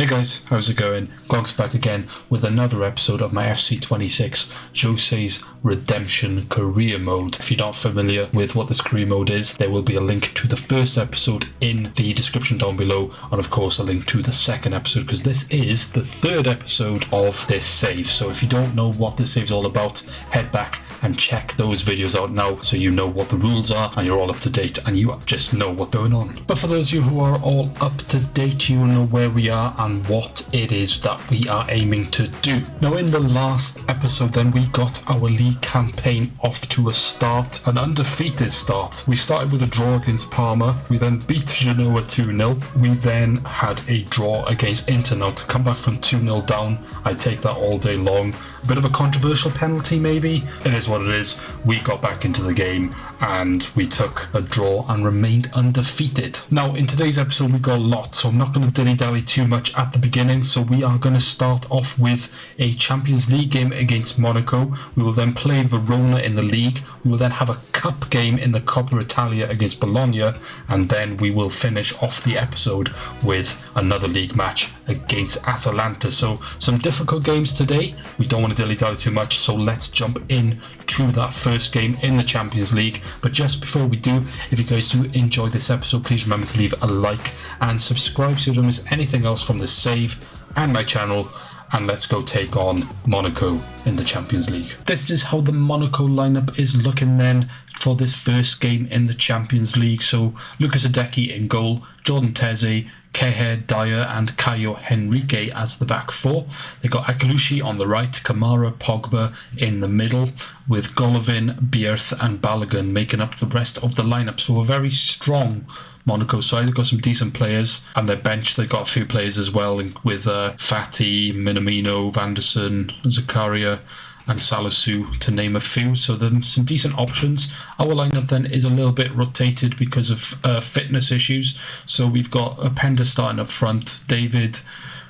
Hey guys, how's it going? Gog's back again with another episode of my FC26 Jose's Redemption career mode. If you're not familiar with what this career mode is, there will be a link to the first episode in the description down below, and of course a link to the second episode, because this is the third episode of this save. So if you don't know what this save is all about, head back and check those videos out now so you know what the rules are and you're all up to date and you just know what's going on. But for those of you who are all up to date, you know where we are and what it is that we are aiming to do. Now, in the last episode then, we got our league campaign off to a start, an undefeated start. We started with a draw against Parma, we then beat Genoa 2-0, we then had a draw against Inter. Now, to come back from 2-0 down, I take that all day long. A bit of a controversial penalty maybe, it is what it is. We got back into the game and we took a draw and remained undefeated. Now, in today's episode we've got a lot, so I'm not going to dilly-dally too much at the beginning. So we are going to start off with a Champions League game against Monaco. We will then play Verona in the league. We will then have a cup game in the Coppa Italia against Bologna, and then we will finish off the episode with another league match against Atalanta. So some difficult games today. We don't want to dilly-dally too much, so let's jump in to that first game in the Champions League. But just before we do, if you guys do enjoy this episode, please remember to leave a like and subscribe so you don't miss anything else from this save and my channel. And let's go take on Monaco in the Champions League. This is how the Monaco lineup is looking then for this first game in the Champions League. So Lucas Hideki in goal, Jordan Teze, Keher, Dyer and Caio Henrique as the back four. They got Akalushi on the right, Kamara, Pogba in the middle, with Golovin, Bierth and Balogun making up the rest of the lineup. So a very strong Monaco side. They've got some decent players, and their bench they've got a few players as well, with Fati, Minamino, Vanderson, Zakaria and Salisu, to name a few. So there's some decent options. Our lineup then is a little bit rotated because of fitness issues. So we've got Openda starting up front, David,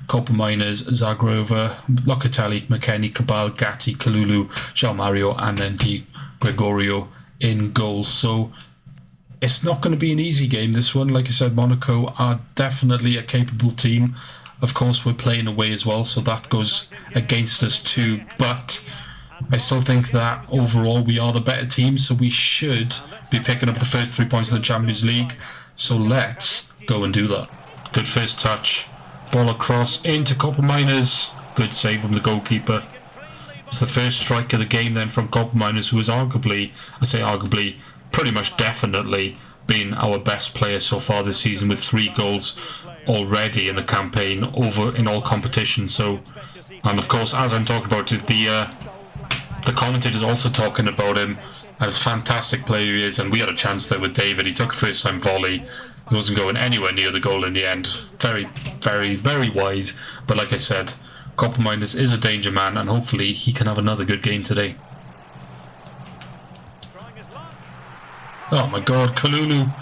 Copa Miners, Zagrova, Locatelli, McKennie, Cabal, Gatti, Kalulu, João Mario and then Di Gregorio in goal. So it's not going to be an easy game, this one. Like I said, Monaco are definitely a capable team. Of course, we're playing away as well, so that goes against us too. But I still think that overall we are the better team, so we should be picking up the first 3 points of the Champions League. So let's go and do that. Good first touch. Ball across into Copa Miners. Good save from the goalkeeper. It's the first strike of the game then from Copa Miners, who is arguably, I say arguably, pretty much definitely been our best player so far this season, with 3 goals already in the campaign over in all competitions. So, and of course, as I'm talking about it, the commentators also talking about him and his fantastic player he is. And we had a chance there with David. He took a first time volley. He wasn't going anywhere near the goal in the end. Very, very, very wide. But like I said, Copa Miners is a danger man, and hopefully he can have another good game today. Oh my god, Kalulu.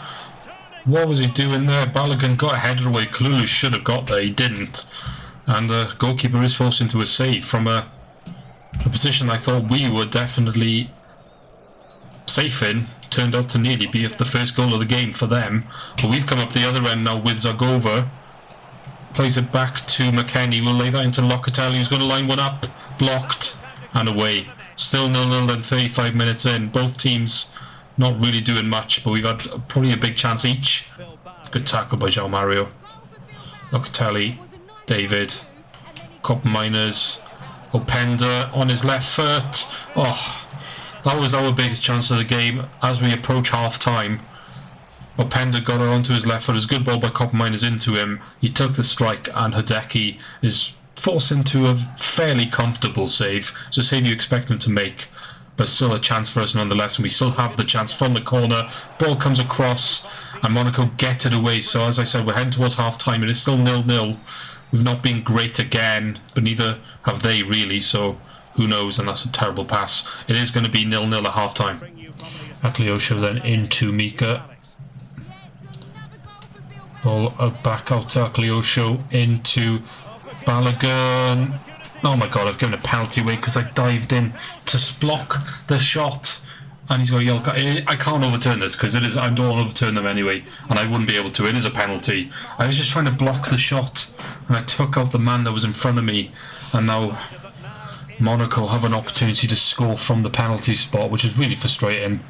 What was he doing there? Balogun got a header away. Kalulu should have got there. He didn't. And the goalkeeper is forced into a save from a position I thought we were definitely safe in. Turned out to nearly be the first goal of the game for them. But we've come up the other end now with Zagova. Plays it back to McKennie. We'll lay that into Locatelli, who's going to line one up. Blocked. And away. Still 0-0 and 35 minutes in. Both teams not really doing much, but we've had probably a big chance each. Good tackle by João Mario. Locatelli, David, Copa Miners, Openda on his left foot. Oh, that was our biggest chance of the game as we approach half time. Openda got it onto his left foot. It was a good ball by Copa Miners into him. He took the strike, and Hideki is forced into a fairly comfortable save. It's a save you expect him to make, but still a chance for us nonetheless, and we still have the chance from the corner. Ball comes across and Monaco get it away. So as I said, we're heading towards half time. It is still 0-0. We've not been great again, but neither have they really, so who knows. And that's a terrible pass. It is going to be 0-0 at half time. Akliosho then into Mika. Ball back out to Akliosho into Balogun. Oh my god, I've given a penalty away because I dived in to block the shot. And he's got a yellow card. I can't overturn this because it is. I don't overturn them anyway, and I wouldn't be able to. It is a penalty. I was just trying to block the shot, and I took out the man that was in front of me, and now Monaco have an opportunity to score from the penalty spot, which is really frustrating.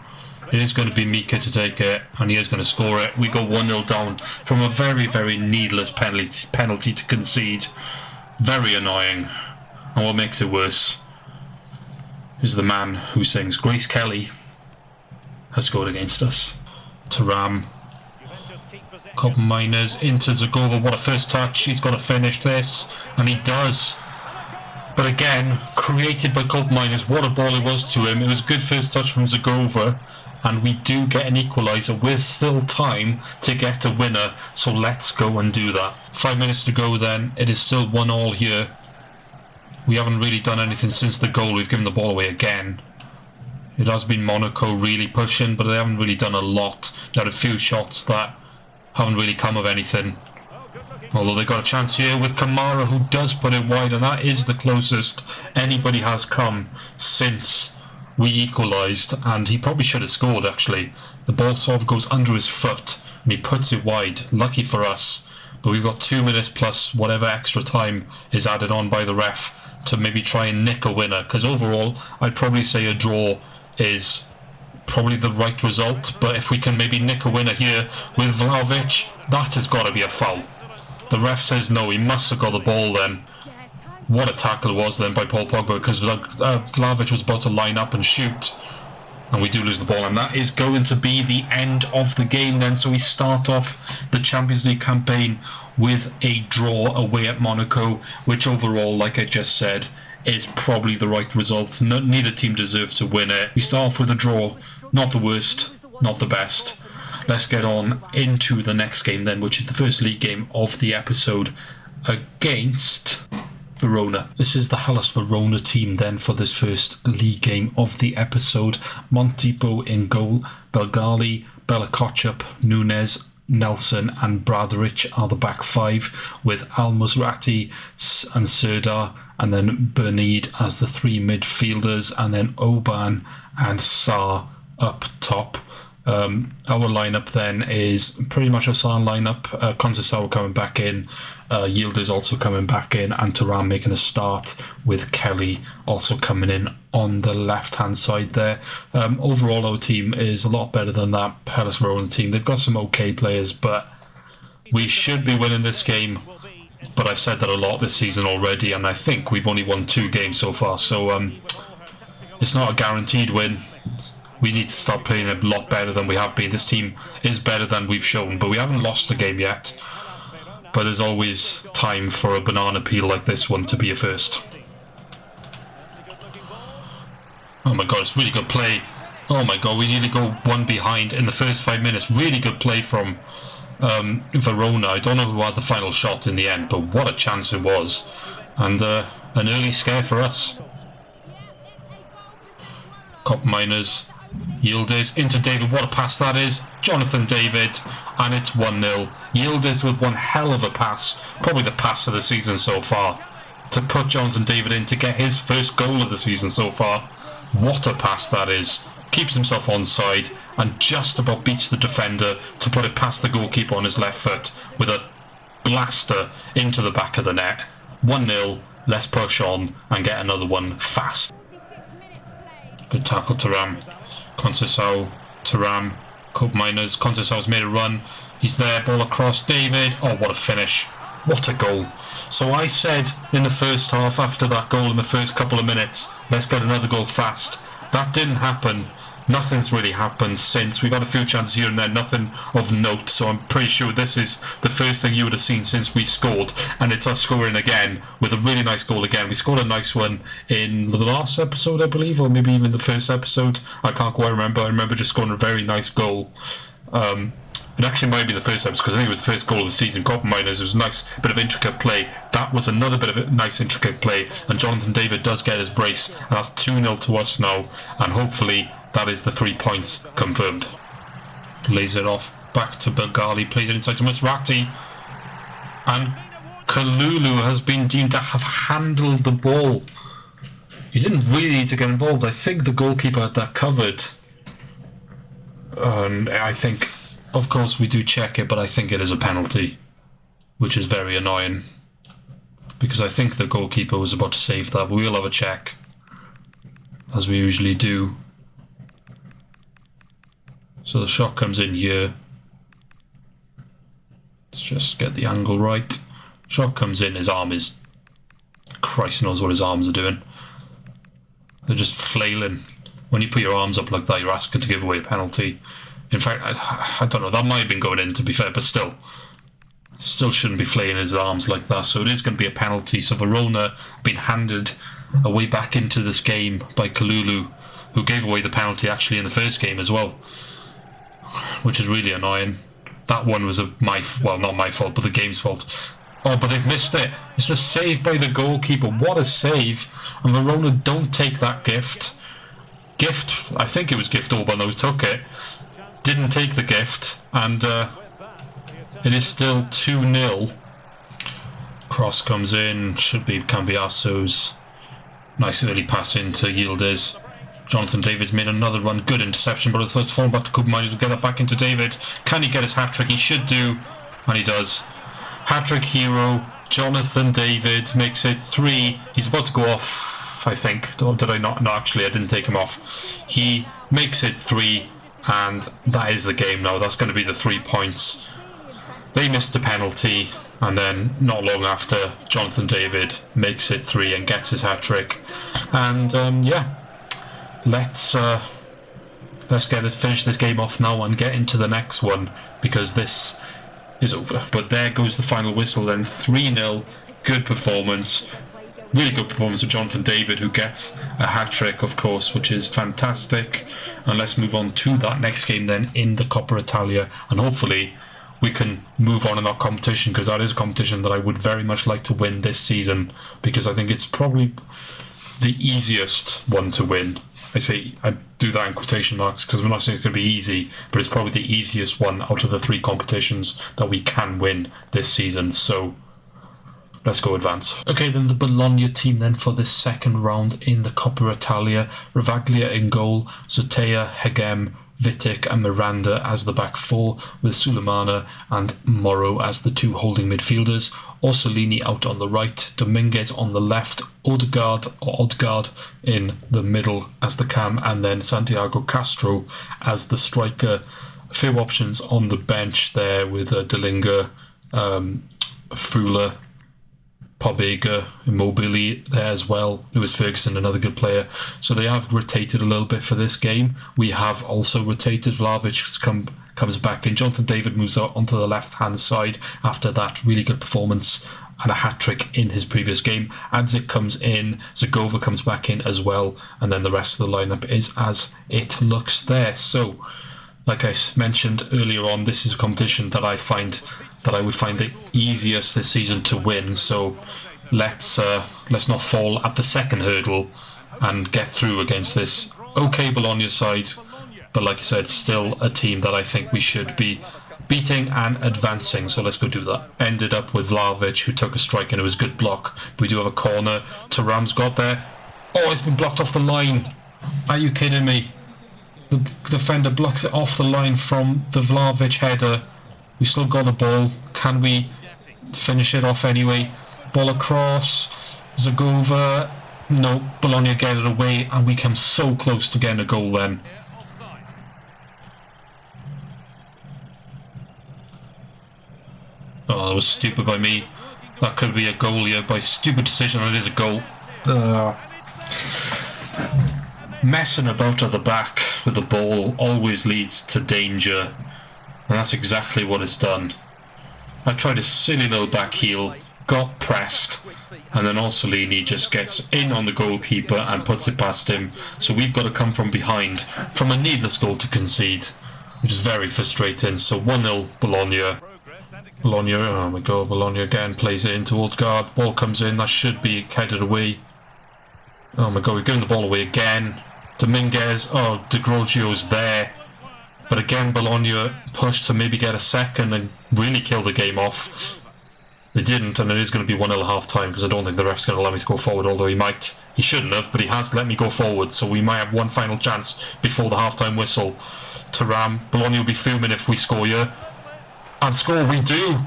It is going to be Mika to take it, and he is going to score it. We go 1-0 down from a very, very needless penalty to concede. Very annoying. And what makes it worse is the man who sings Grace Kelly has scored against us. Thuram. Couple minors into Zagova. What a first touch. He's got to finish this. And he does. But again, created by Cope Miners. What a ball it was to him. It was a good first touch from Zagova. And we do get an equaliser with still time to get a winner. So let's go and do that. 5 minutes to go then. It is still 1-1 here. We haven't really done anything since the goal. We've given the ball away again. It has been Monaco really pushing, but they haven't really done a lot. They had a few shots that haven't really come of anything. Although they got a chance here with Kamara, who does put it wide, and that is the closest anybody has come since we equalised. And he probably should have scored, actually. The ball sort of goes under his foot, and he puts it wide. Lucky for us. But we've got 2 minutes plus whatever extra time is added on by the ref to maybe try and nick a winner. Because overall, I'd probably say a draw is probably the right result, but if we can maybe nick a winner here with Vlahovic, that has got to be a foul. The ref says no, he must have got the ball then. What a tackle it was then by Paul Pogba, because Vlahovic was about to line up and shoot, and we do lose the ball, and that is going to be the end of the game then. So we start off the Champions League campaign with a draw away at Monaco, which overall, like I just said, is probably the right result. Neither team deserves to win it. We start off with a draw. Not the worst, not the best. Let's get on into the next game then, which is the first league game of the episode against Verona. This is the Hellas Verona team then for this first league game of the episode. Montipo in goal. Belgali, Bella Kochup, Nunes, Nelson and Bradrich are the back five, with Al-Musrati and Serdar, and then Bernid as the three midfielders, and then Oban and Sarr up top. Our lineup then is pretty much a Sarr lineup. Conceição coming back in, Yildiz also coming back in, and Thuram making a start, with Kelly also coming in on the left hand side there. Overall, our team is a lot better than that Hellas Verona team. They've got some okay players, but we should be winning this game. But I've said that a lot this season already, and I think we've only won 2 games so far, so it's not a guaranteed win. We need to start playing a lot better than we have been. This team is better than we've shown, but we haven't lost a game yet. But there's always time for a banana peel like this one to be a first. Oh my god, it's really good play. Oh my god, we nearly go one behind in the first 5 minutes. Really good play from Verona. I don't know who had the final shot in the end, but what a chance it was. And an early scare for us. Cop Miners. Yildiz into David. What a pass that is. Jonathan David. And it's 1-0. Yildiz with one hell of a pass. Probably the pass of the season so far. To put Jonathan David in to get his first goal of the season so far. What a pass that is. Keeps himself onside and just about beats the defender to put it past the goalkeeper on his left foot with a blaster into the back of the net. 1-0. Let's push on and get another one fast. Good tackle, Thuram. Conceição, Thuram, Cope Miners. Conceição's made a run. He's there, ball across. David. Oh, what a finish. What a goal. So I said in the first half, after that goal in the first couple of minutes, let's get another goal fast. That didn't happen. Nothing's really happened since. We got a few chances here and there, nothing of note. So I'm pretty sure this is the first thing you would have seen since we scored. And it's us scoring again with a really nice goal again. We scored a nice one in the last episode, I believe, or maybe even the first episode. I can't quite remember. I remember just scoring a very nice goal. It actually might be the first episode because I think it was the first goal of the season. Copper Miners, it was a nice bit of intricate play. That was another bit of a nice intricate play. And Jonathan David does get his brace. And that's 2-0 to us now. And hopefully that is the 3 points confirmed. Plays it off back to Belgali. Plays it inside to Musrati. And Kalulu has been deemed to have handled the ball. He didn't really need to get involved. I think the goalkeeper had that covered. And I think, of course, we do check it, but I think it is a penalty, which is very annoying. Because I think the goalkeeper was about to save that, but we'll have a check, as we usually do. So the shot comes in here. Let's just get the angle right. Shot comes in, his arm is... Christ knows what his arms are doing. They're just flailing. When you put your arms up like that, you're asking to give away a penalty. In fact, I don't know, that might have been going in, to be fair, but still shouldn't be flailing his arms like that. So it is going to be a penalty. So Verona been handed a way back into this game by Kalulu, who gave away the penalty actually in the first game as well, which is really annoying. That one was not my fault, but the game's fault. Oh, but they've missed it. It's a save by the goalkeeper. What a save. And Verona don't take that gift. I think it was Gift Orban who took it. Didn't take the gift. And it is still 2-0. Cross comes in. Should be Cambiaso's. Nice early pass into Yildiz. Jonathan David's made another run. Good interception, but it's fallen back to Koopmeiners. We'll get that back into David. Can he get his hat-trick? He should do. And he does. Hat-trick hero. Jonathan David makes it 3. He's about to go off, I think. Or did I not? No, actually, I didn't take him off. He makes it 3. And that is the game now. That's going to be the 3 points. They missed the penalty, and then not long after, Jonathan David makes it 3 and gets his hat-trick. And yeah, let's finish this game off now and get into the next one, because this is over. But there goes the final whistle then. 3-0. Good performance. Really good performance of Jonathan David, who gets a hat-trick, of course, which is fantastic. And let's move on to that next game then in the Coppa Italia, and hopefully we can move on in our competition, because that is a competition that I would very much like to win this season, because I think it's probably the easiest one to win. I do that in quotation marks because we're not saying it's going to be easy, but it's probably the easiest one out of the 3 competitions that we can win this season. So let's go advance. Okay, then the Bologna team then for this second round in the Coppa Italia. Ravaglia in goal, Zotea, Hegem, Vitic and Miranda as the back 4, with Sulemana and Morrow as the 2 holding midfielders. Orsolini out on the right, Dominguez on the left, Odegaard in the middle as the cam, and then Santiago Castro as the striker. A few options on the bench there with Delinga, Frula, Pobega, Immobile there as well. Lewis Ferguson, another good player. So they have rotated a little bit for this game. We have also rotated. Vlahovic comes back in. Jonathan David moves out onto the left-hand side after that really good performance and a hat-trick in his previous game. Adzik comes in. Zagova comes back in as well. And then the rest of the lineup is as it looks there. So, like I mentioned earlier on, this is a competition that I would find the easiest this season to win. So let's not fall at the second hurdle and get through against this okay Bologna side. But like I said, still a team that I think we should be beating and advancing. So let's go do that. Ended up with Vlahovic, who took a strike, and it was a good block. We do have a corner. Thuram's got there. Oh, it's been blocked off the line. Are you kidding me? The defender blocks it off the line from the Vlahovic header. We still got the ball. Can we finish it off anyway? Ball across. Zagova. No, Bologna get it away, and we come so close to getting a goal then. Oh, that was stupid by me. That could be a goal here by stupid decision, and it is a goal. Messing about at the back with the ball always leads to danger. And that's exactly what it's done. I tried a silly little back heel, got pressed, and then Orsolini just gets in on the goalkeeper and puts it past him. So we've got to come from behind from a needless goal to concede, which is very frustrating. So 1-0 Bologna. Oh my god, Bologna again plays it into Odegaard. Ball comes in, that should be headed away. Oh my god, we're giving the ball away again. Dominguez, oh, De Grogio's there. But again, Bologna pushed to maybe get a second and really kill the game off. They didn't, and it is going to be 1-0 at half-time, because I don't think the ref's going to allow me to go forward, although he might. He shouldn't have, but he has let me go forward, so we might have one final chance before the half-time whistle. Thuram, Bologna will be fuming if we score here. And score we do!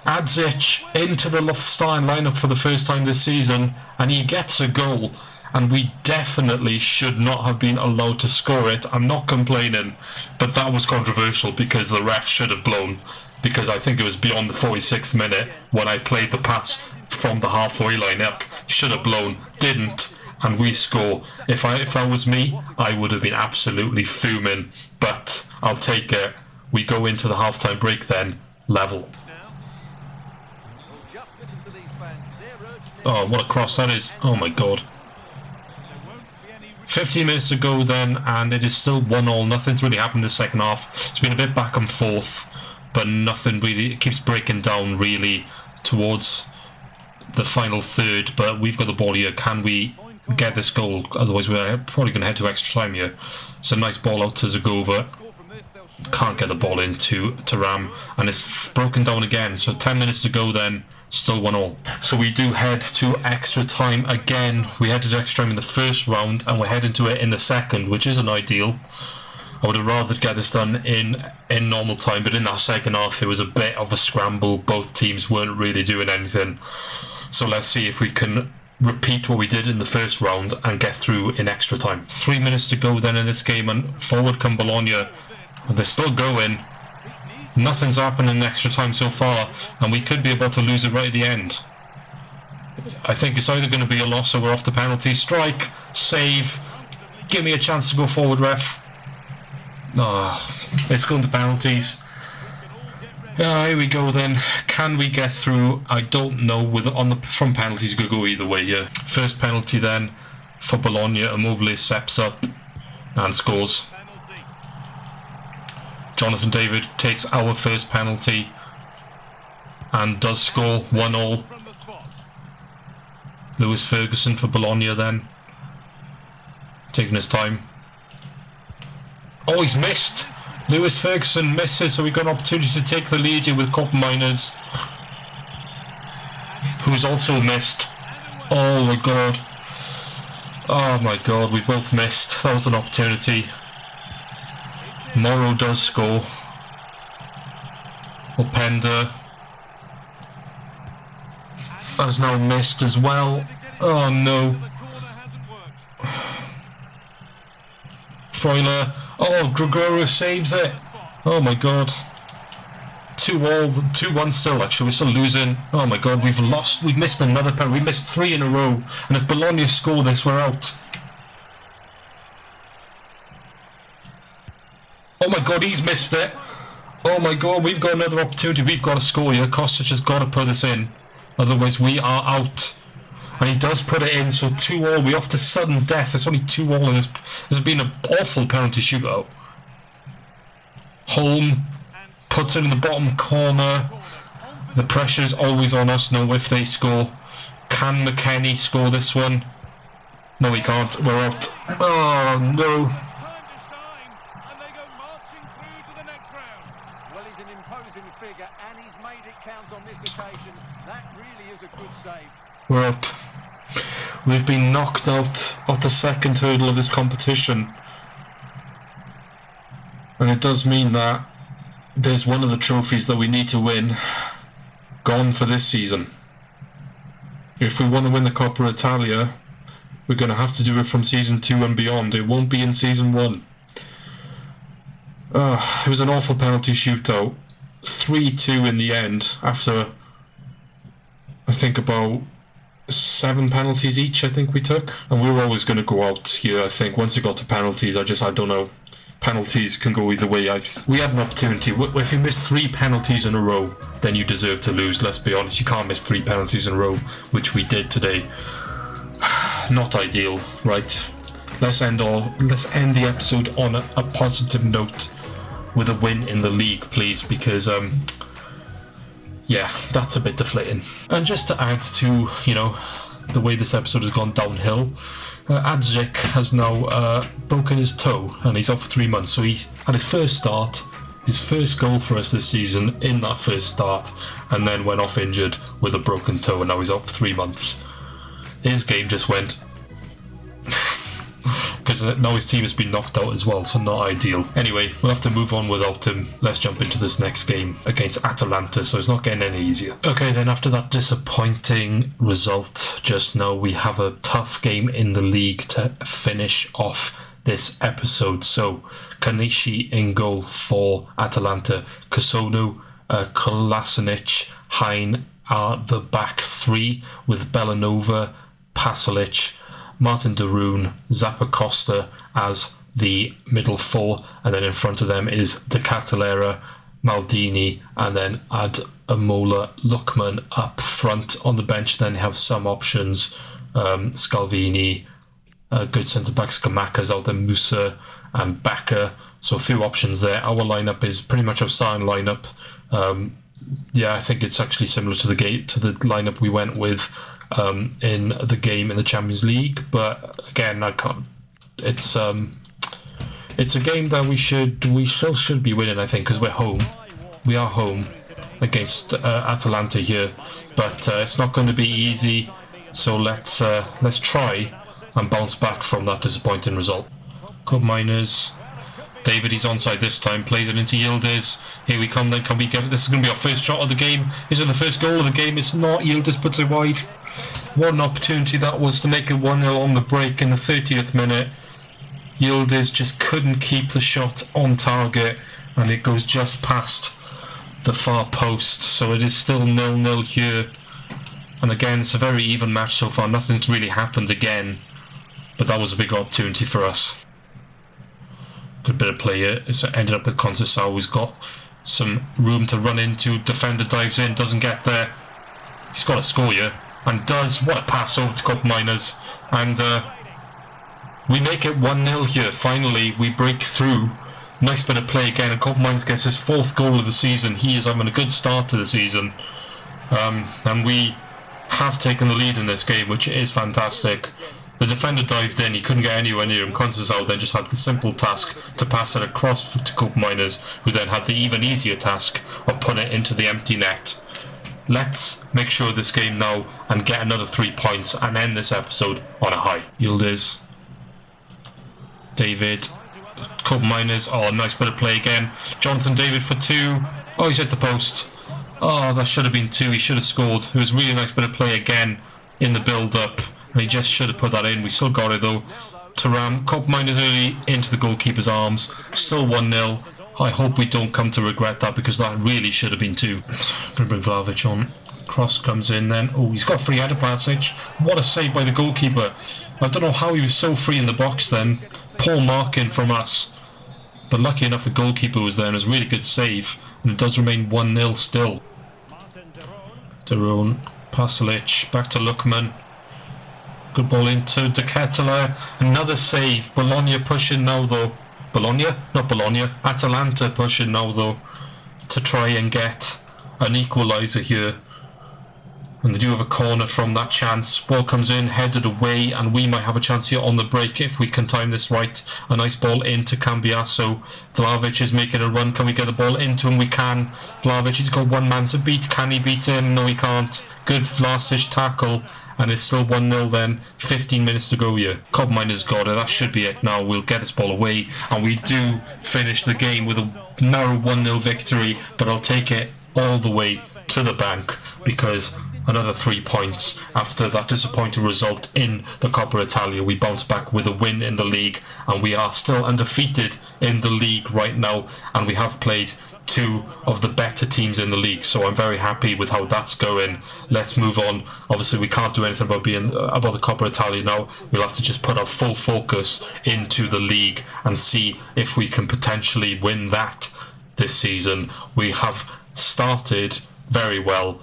Adzic into the starting lineup for the first time this season, and he gets a goal. And we definitely should not have been allowed to score it. I'm not complaining, but that was controversial because the ref should have blown. Because I think it was beyond the 46th minute when I played the pass from the halfway line up. Should have blown, didn't, and we score. If that was me, I would have been absolutely fuming. But I'll take it. We go into the halftime break then, level. Oh, what a cross that is. Oh my god. 15 minutes to go then, and it is still 1-1. Nothing's really happened in the second half. It's been a bit back and forth, but nothing really. It keeps breaking down really towards the final third, but we've got the ball here. Can we get this goal? Otherwise we're probably going to head to extra time here. It's a nice ball out to Zagova. Can't get the ball into Thuram, and it's broken down again. So 10 minutes to go then. Still 1-1. So we do head to extra time again. We headed to extra time in the first round, and we're heading to it in the second, which isn't ideal. I would have rather get this done in normal time, but in that second half it was a bit of a scramble. Both teams weren't really doing anything. So let's see if we can repeat what we did in the first round and get through in extra time. 3 minutes to go then in this game, and forward come Bologna. And they're still going. Nothing's happened in extra time so far, and we could be about to lose it right at the end. I think it's either going to be a loss or we're off the penalty. Strike, save, give me a chance to go forward, ref. It's going to penalties. Here we go then. Can we get through? I don't know. From penalties, it could go either way here. First penalty then for Bologna. Immobile steps up and scores. Jonathan David takes our first penalty and does score 1-0. Lewis Ferguson for Bologna then. Taking his time. Oh, he's missed! Lewis Ferguson misses, so we've got an opportunity to take the lead here with Kopenminers, who's also missed. Oh my god. Oh my god, we both missed. That was an opportunity. Morrow does score. Openda has now missed as well. Oh no. Freuler. Oh, Gregoro saves it. Oh my god. 2-all, 2-1 still actually. We're still losing. Oh my god, we've lost. We've missed another penalty. We missed 3 in a row. And if Bologna score this, we're out. Oh my god, he's missed it. Oh my god, we've got another opportunity. We've got to score here. Kostic has got to put this in. Otherwise we are out. And he does put it in, so 2-all. We're off to sudden death. It's only 2-all, and there's been an awful penalty shootout. Holm puts it in the bottom corner. The pressure's always on us now if they score. Can McKennie score this one? No, he can't. We're out. Oh no. We're out. We've been knocked out of the second hurdle of this competition. And it does mean that there's one of the trophies that we need to win gone for this season. If we want to win the Coppa Italia, we're going to have to do it from season 2 and beyond. It won't be in season 1. It was an awful penalty shootout. 3-2 in the end after, I think, about 7 penalties each, I think we took. And we were always going to go out here, I think. Once it got to penalties, I don't know. Penalties can go either way. We had an opportunity. If you miss 3 penalties in a row, then you deserve to lose. Let's be honest. You can't miss 3 penalties in a row, which we did today. Not ideal, right? Let's end the episode on a positive note with a win in the league, please, because yeah, that's a bit deflating. And just to add to, the way this episode has gone downhill, Adzic has now broken his toe and he's off for 3 months. So he had his first start his first goal for us this season in that first start, and then went off injured with a broken toe, and now he's out for 3 months. His game just went because now his team has been knocked out as well, so not ideal. Anyway, we'll have to move on without him. Let's jump into this next game against Atalanta, so it's not getting any easier. Okay, then after that disappointing result just now, we have a tough game in the league to finish off this episode. So, Kanishi in goal for Atalanta, Kosono, Kolasinac, Hein are the back three, with Belanova, Pasalic, Martin Darun, Zappacosta as the middle four, and then in front of them is De Catalera, Maldini, and then Ademola Lookman up front. On the bench then have some options, Scalvini, good centre-backs, Skamaka's out there, Musa and Baka, so a few options there. Our lineup is pretty much our starting lineup. Yeah, I think it's actually similar to the lineup we went with in the game in the Champions League, but again, I can't. It's a game that we still should be winning, I think, because we're home. We are home against Atalanta here, but it's not going to be easy. So let's try and bounce back from that disappointing result. Cup Miners. David, he's onside this time, plays it into Yildiz. Here we come then, can we get it? This is going to be our first shot of the game. Is it the first goal of the game? It's not. Yildiz puts it wide. What an opportunity that was to make it 1-0 on the break in the 30th minute. Yildiz just couldn't keep the shot on target, and it goes just past the far post. So it is still 0-0 here. And again, it's a very even match so far. Nothing's really happened again. But that was a big opportunity for us. Good bit of play here. It's ended up with Conceição, who's got some room to run into. Defender dives in, doesn't get there. He's got to score here, and does. What a pass over to Cup Miners. And we make it 1-0 here. Finally, we break through. Nice bit of play again, and Cup Miners gets his 4th goal of the season. He is having a good start to the season. And we have taken the lead in this game, which is fantastic. The defender dived in, he couldn't get anywhere near him. Conceição then just had the simple task to pass it across to Cup Miners, who then had the even easier task of putting it into the empty net. Let's make sure this game now and get another 3 points and end this episode on a high. Yildiz, David, Cup Miners. Oh, nice bit of play again. Jonathan David for 2. Oh, he's hit the post. Oh, that should have been 2. He should have scored. It was a really nice bit of play again in the build-up. He just should have put that in. We still got it though. Thuram, Cup Miners early into the goalkeeper's arms. Still 1-0. I hope we don't come to regret that, because that really should have been 2. Gonna bring Vlahovic on. Cross comes in then. Oh, he's got free header passage. What a save by the goalkeeper. I don't know how he was so free in the box then. Poor marking from us. But lucky enough the goalkeeper was there, and it was a really good save. And it does remain 1-0 still. Darun, Pasalic, back to Lookman. Good ball into De Ketelaere. Another save. Bologna pushing now though. Bologna? Not Bologna. Atalanta pushing now though, to try and get an equaliser here. And they do have a corner from that chance. Ball comes in, headed away, and we might have a chance here on the break if we can time this right. A nice ball into Cambiasso. Vlahovic is making a run. Can we get the ball into him? We can. Vlahovic, he's got one man to beat. Can he beat him? No, he can't. Good Vlasic tackle. And it's still 1-0 then. 15 minutes to go here. Cup Miners got it. That should be it now. We'll get this ball away. And we do finish the game with a narrow 1-0 victory. But I'll take it all the way to the bank, because another 3 points after that disappointing result in the Coppa Italia. We bounce back with a win in the league, and we are still undefeated in the league right now, and we have played 2 of the better teams in the league, so I'm very happy with how that's going. Let's move on. Obviously we can't do anything about the Coppa Italia now. We'll have to just put our full focus into the league and see if we can potentially win that this season. We have started very well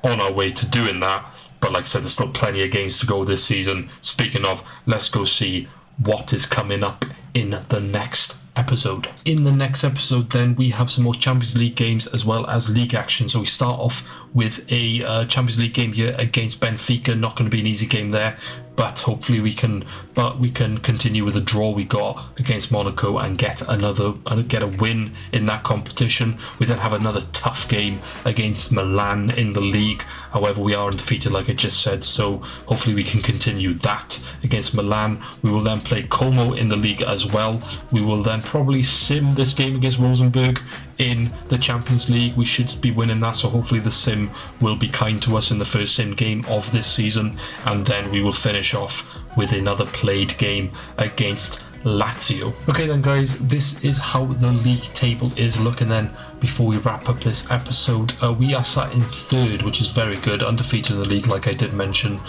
on our way to doing that, but like I said, there's still plenty of games to go this season. Speaking of, let's go see what is coming up in the next episode. In the next episode then we have some more Champions League games as well as league action. So we start off with a Champions League game here against Benfica. Not going to be an easy game there, but hopefully we can continue with the draw we got against Monaco and get a win in that competition. We then have another tough game against Milan in the league. However, we are undefeated like I just said, so hopefully we can continue that against Milan. We will then play Como in the league as well. We will then probably sim this game against Rosenborg in the Champions League. We should be winning that, so hopefully the sim will be kind to us in the first sim game of this season, and then we will finish off with another played game against Lazio. Okay then guys, this is how the league table is looking then before we wrap up this episode. We are sat in third, which is very good, undefeated in the league like I did mention.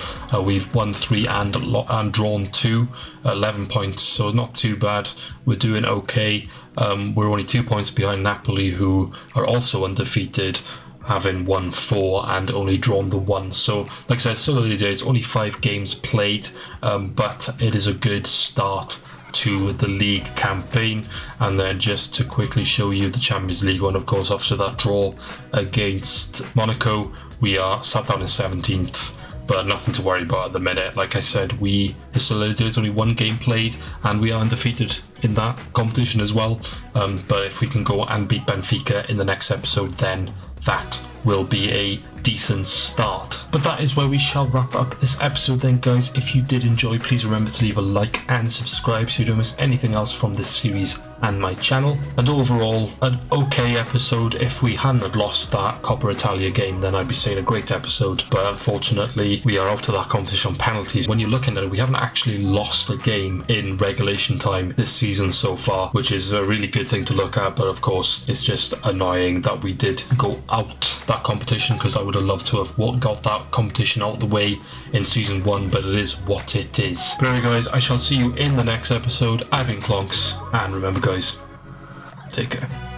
We've won 3 and drawn 2, 11 points, so not too bad. We're doing okay. We're only 2 points behind Napoli, who are also undefeated, having won 4 and only drawn the 1. So like I said, still early days, only 5 games played, but it is a good start to the league campaign. And then just to quickly show you the Champions League one, of course, after that draw against Monaco, we are sat down in 17th, but nothing to worry about at the minute. Like I said, there's only 1 game played and we are undefeated in that competition as well. But if we can go and beat Benfica in the next episode, then that will be a decent start. But that is where we shall wrap up this episode then guys. If you did enjoy, please remember to leave a like and subscribe so you don't miss anything else from this series and my channel. And overall, an okay episode. If we hadn't lost that Coppa Italia game, then I'd be saying a great episode, but unfortunately we are out of that competition on penalties. When you're looking at it, we haven't actually lost a game in regulation time this season so far, which is a really good thing to look at. But of course it's just annoying that we did go out that competition, because I would have loved to have got that competition out of the way in season 1, but it is what it is. But anyway guys, I shall see you in the next episode. I've been Clonks, and remember guys, take care.